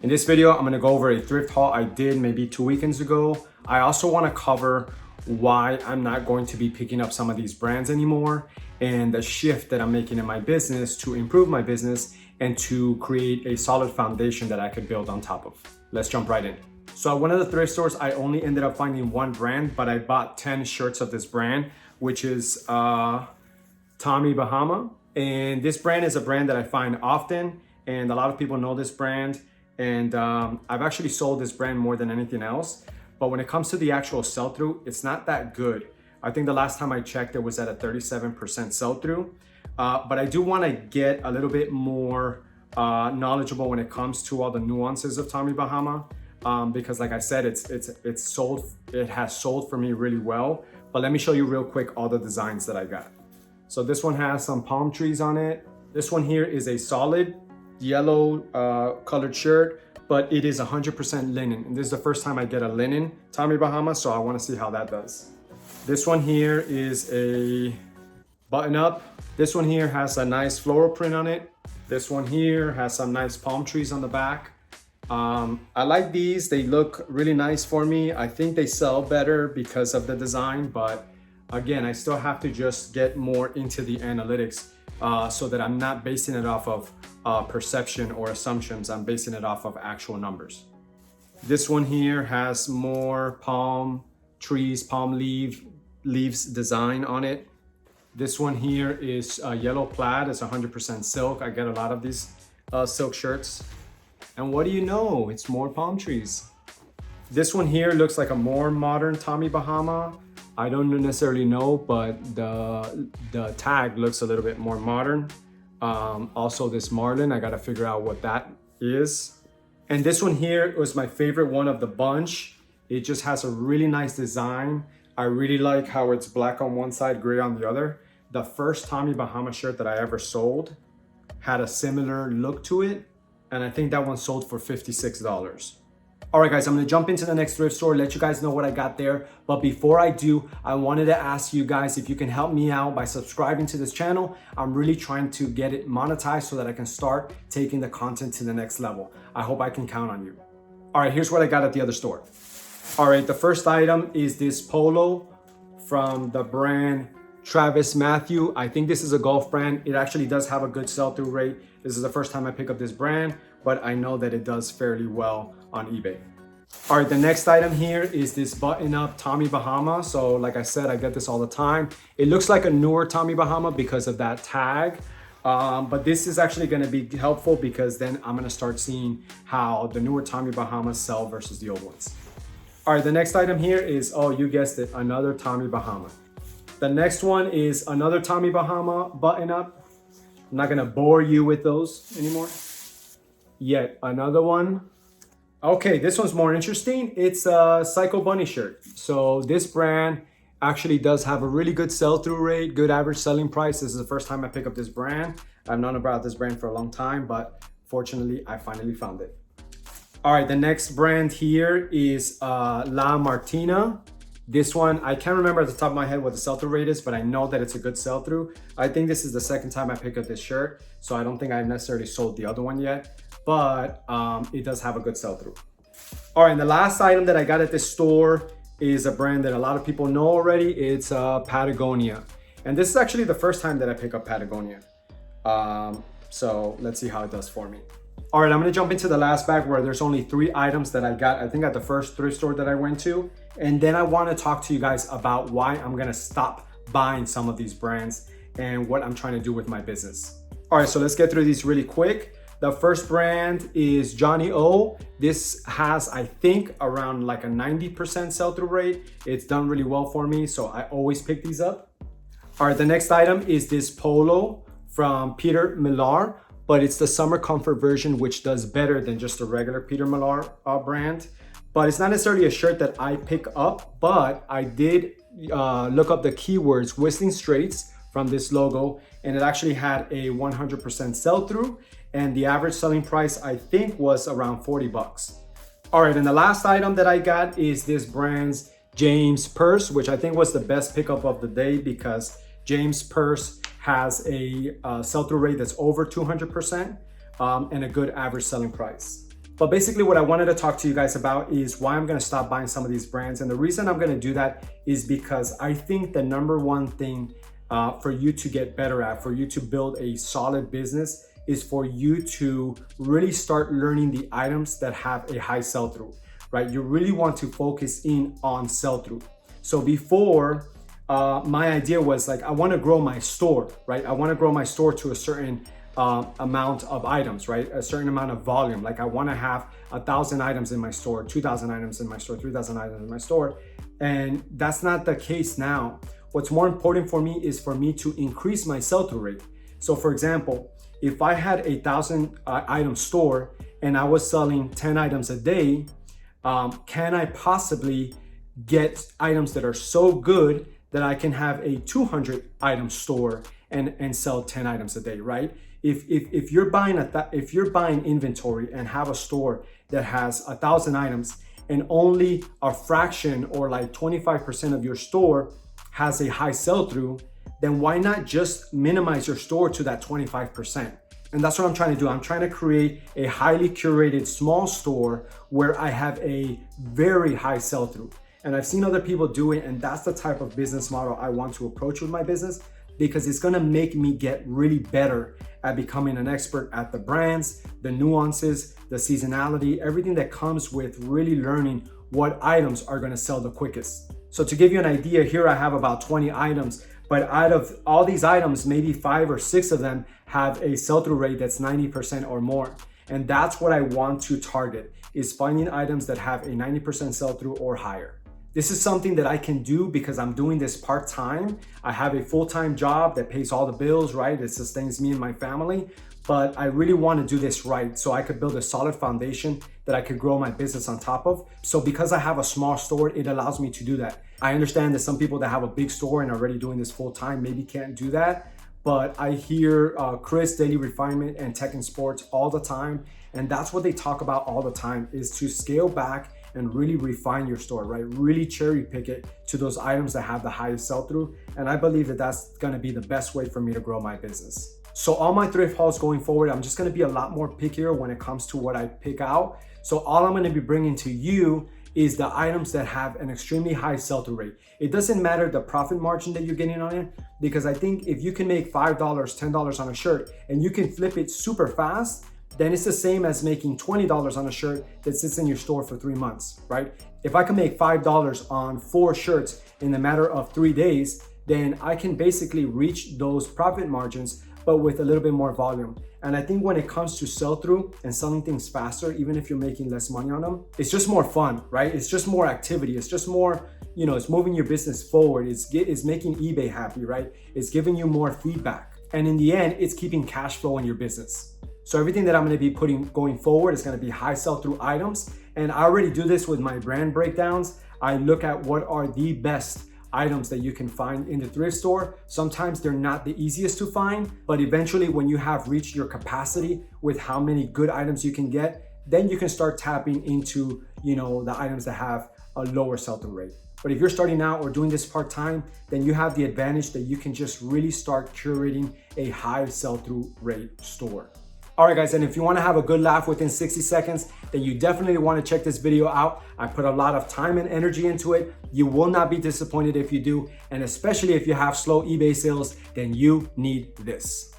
In this video, I'm gonna go over a thrift haul I did maybe 2 weekends ago. I also wanna cover why I'm not going to be picking up some of these brands anymore and the shift that I'm making in my business to improve my business and to create a solid foundation that I could build on top of. Let's jump right in. So at one of the thrift stores, I only ended up finding one brand, but I bought 10 shirts of this brand, which is Tommy Bahama. And this brand is a brand that I find often, and a lot of people know this brand. And I've actually sold this brand more than anything else. But when it comes to the actual sell-through, it's not that good. I think the last time I checked, it was at a 37% sell-through. But I do want to get a little bit more knowledgeable when it comes to all the nuances of Tommy Bahama. Because like I said, it has sold for me really well. But let me show you real quick all the designs that I got. So this one has some palm trees on it. This one here is a solid yellow colored shirt, but it is 100% linen. And this is the first time I get a linen Tommy Bahama, so I want to see how that does. This one here is a button up. This one here has a nice floral print on it. This one here has some nice palm trees on the back. I like these. They look really nice for me. I think they sell better because of the design, but again, I still have to just get more into the analytics so that I'm not basing it off of perception or assumptions. I'm basing it off of actual numbers. This one here has more palm trees, palm leaves design on it. This one here is yellow plaid. It's 100% silk. I get a lot of these silk shirts. And what do you know? It's more palm trees. This one here looks like a more modern Tommy Bahama. I don't necessarily know, but the tag looks a little bit more modern. Also this Marlin, I gotta figure out what that is. And this one here was my favorite one of the bunch. It just has a really nice design. I really like how it's black on one side, gray on the other. The first Tommy Bahama shirt that I ever sold had a similar look to it. And I think that one sold for $56. All right, guys, I'm gonna jump into the next thrift store, let you guys know what I got there. But before I do, I wanted to ask you guys if you can help me out by subscribing to this channel. I'm really trying to get it monetized so that I can start taking the content to the next level. I hope I can count on you. All right, here's what I got at the other store. All right, the first item is this polo from the brand Travis Matthew. I think this is a golf brand. It actually does have a good sell-through rate. This is the first time I pick up this brand, but I know that it does fairly well on eBay. All right, the next item here is this button-up Tommy Bahama. So like I said, I get this all the time. It looks like a newer Tommy Bahama because of that tag. But this is actually gonna be helpful because then I'm gonna start seeing how the newer Tommy Bahamas sell versus the old ones. All right, the next item here is, oh, you guessed it, another Tommy Bahama. The next one is another Tommy Bahama button-up. I'm not gonna bore you with those anymore. Yet another one. Okay, this one's more interesting. It's a Psycho Bunny shirt. So this brand actually does have a really good sell-through rate, good average selling price. This is the first time I pick up this brand. I've known about this brand for a long time, but fortunately, I finally found it. All right, the next brand here is La Martina. This one, I can't remember at the top of my head what the sell-through rate is, but I know that it's a good sell-through. I think this is the second time I pick up this shirt, so I don't think I've necessarily sold the other one yet, but it does have a good sell-through. All right, and the last item that I got at this store is a brand that a lot of people know already. It's Patagonia. And this is actually the first time that I pick up Patagonia. So let's see how it does for me. All right, I'm gonna jump into the last bag where there's only 3 items that I got, I think at the first thrift store that I went to. And then I wanna talk to you guys about why I'm gonna stop buying some of these brands and what I'm trying to do with my business. All right, so let's get through these really quick. The first brand is Johnny O. This has, I think, around like a 90% sell-through rate. It's done really well for me, so I always pick these up. All right, the next item is this polo from Peter Millar, but it's the summer comfort version, which does better than just a regular Peter Millar brand. But it's not necessarily a shirt that I pick up, but I did look up the keywords Whistling Straits from this logo, and it actually had a 100% sell-through, and the average selling price, I think, was around 40 bucks. All right, and the last item that I got is this brand's James Purse, which I think was the best pickup of the day because James Purse has a sell-through rate that's over 200% and a good average selling price. But basically what I wanted to talk to you guys about is why I'm gonna stop buying some of these brands. And the reason I'm gonna do that is because I think the number one thing for you to get better at, for you to build a solid business, is for you to really start learning the items that have a high sell-through, right? You really want to focus in on sell-through. So before, my idea was like, I wanna grow my store, right? I wanna grow my store to a certain amount of items, right? A certain amount of volume. Like I wanna have 1,000 items in my store, 2,000 items in my store, 3,000 items in my store. And that's not the case now. What's more important for me is for me to increase my sell-through rate. So for example, if I had a 1,000 item store and I was selling 10 items a day, can I possibly get items that are so good that I can have a 200 item store and sell 10 items a day, right? If you're buying inventory and have a store that has 1,000 items and only a fraction or like 25% of your store has a high sell-through, then why not just minimize your store to that 25%? And that's what I'm trying to do. I'm trying to create a highly curated small store where I have a very high sell-through. And I've seen other people do it, and that's the type of business model I want to approach with my business, because it's gonna make me get really better at becoming an expert at the brands, the nuances, the seasonality, everything that comes with really learning what items are gonna sell the quickest. So to give you an idea, here I have about 20 items, but out of all these items, maybe 5 or 6 of them have a sell-through rate that's 90% or more. And that's what I want to target, is finding items that have a 90% sell-through or higher. This is something that I can do because I'm doing this part-time. I have a full-time job that pays all the bills, right? It sustains me and my family, but I really want to do this right so I could build a solid foundation that I could grow my business on top of. So because I have a small store, it allows me to do that. I understand that some people that have a big store and are already doing this full-time maybe can't do that, but I hear Chris, Daily Refinement, and Tech and Sports all the time, and that's what they talk about all the time, is to scale back and really refine your store, right? Really cherry pick it to those items that have the highest sell-through. And I believe that that's gonna be the best way for me to grow my business. So all my thrift hauls going forward, I'm just gonna be a lot more pickier when it comes to what I pick out. So all I'm gonna be bringing to you is the items that have an extremely high sell-through rate. It doesn't matter the profit margin that you're getting on it, because I think if you can make $5, $10 on a shirt and you can flip it super fast, then it's the same as making $20 on a shirt that sits in your store for 3 months, right? If I can make $5 on 4 shirts in a matter of 3 days, then I can basically reach those profit margins, but with a little bit more volume. And I think when it comes to sell-through and selling things faster, even if you're making less money on them, it's just more fun, right? It's just more activity. It's just more, it's moving your business forward. It's making eBay happy, right? It's giving you more feedback. And in the end, it's keeping cash flow in your business. So everything that I'm gonna be putting going forward is gonna be high sell-through items. And I already do this with my brand breakdowns. I look at what are the best items that you can find in the thrift store. Sometimes they're not the easiest to find, but eventually when you have reached your capacity with how many good items you can get, then you can start tapping into, the items that have a lower sell-through rate. But if you're starting out or doing this part-time, then you have the advantage that you can just really start curating a high sell-through rate store. All right, guys, and if you want to have a good laugh within 60 seconds, then you definitely want to check this video out. I put a lot of time and energy into it. You will not be disappointed if you do, and especially if you have slow eBay sales, then you need this.